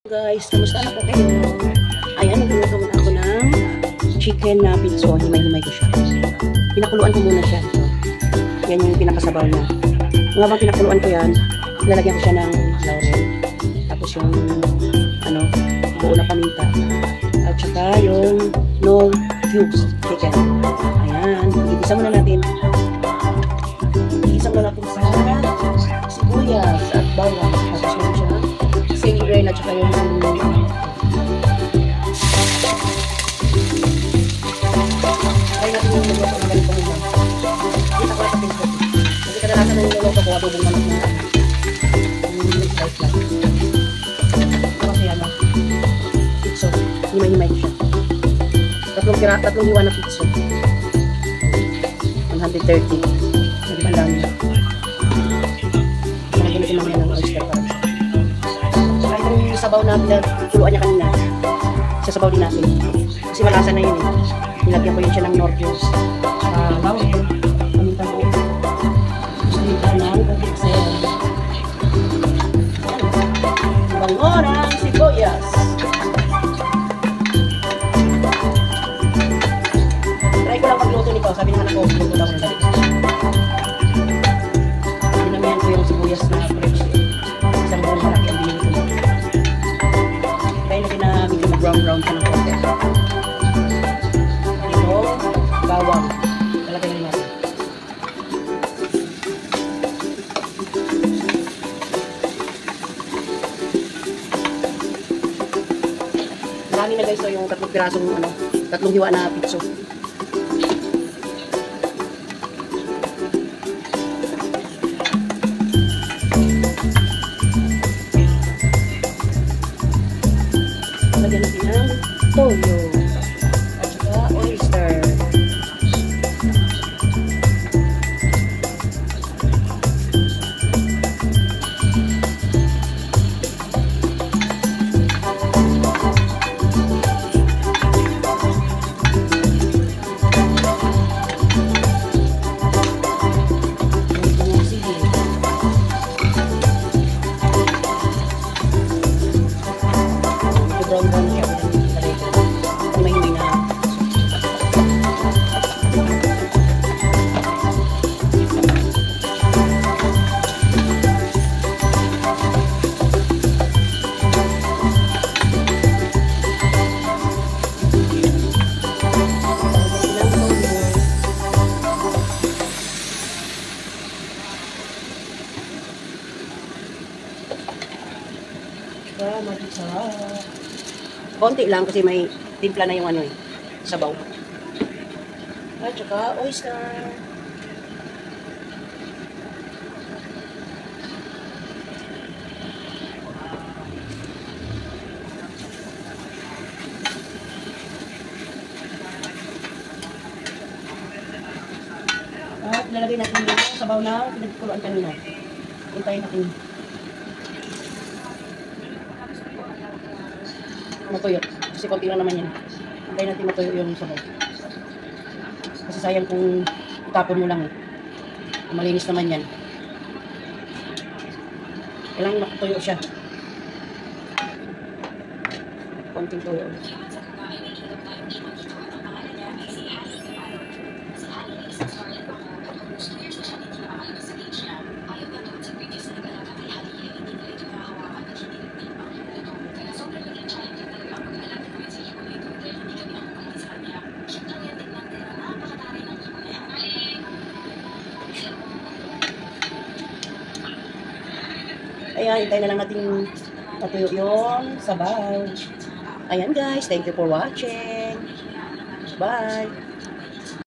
Guys, kamusta na po kayo? Ayan, nagluluto muna ako ng chicken na pizza. Himay-himay ko siya. Pinakuluan ko muna siya. Yan yung pinakasabaw niya. Kung habang pinakuluan ko yan, lalagyan ko siya ng laurel. Tapos yung, buo na paminta. At saka yung no cubes chicken. Ayan, igisa muna natin. Igisa muna natin sa sibuyas at bawang. Tapos yun siya. Sangray at saka yung try natin yung niluluto na ganito muna. Kita ko lang sa Facebook. Kasi kadalasan na niluluto ko adobong manok na mixed rice lang. Kasi pizza. Himay-himay siya. Tatlong hiwa na pizza. 130. Nagibang lang niya. Nagibang ko lang yan ng oyster parang siya. Sabaw na pinagkuluan niya kanina. Sasabaw din natin. Kasi malasa na yun eh. Nilagyan ko yun siya ng Nordios. Laurel. Pamintang buo. Pamintang ng pag-pixel. Bango ng sibuyas. Try ko lang magluto nito. Sabi naman ako, luto daw ng dali. Dinamihan ko yung sibuyas na fresh. Isang buong malaki ang binili ko. Brown ka ng konti. Ito, bawang. Talagay na natin. Marami na guys, so yung tatlong pirasong, tatlong hiwa na pizza. Lagyan natin ng toyo at saka oyster. Brown siya. Himay-himay na. Konti lang kasi may timpla na yung sabaw. At saka oyster. At lalagay natin yung sabaw na pinagkuluan kanina. Hintayin natin. Matuyo. Kasi konti lang naman yan. Hintayin natin matuyo yung sabaw. Kasi sayang kung itapon mo lang eh. Malinis naman yan. Kailangan matuyo siya. Konting tuyo. Ayan, hintayin na lang natin matuyo yung sabaw. Ayan guys, thank you for watching. Bye!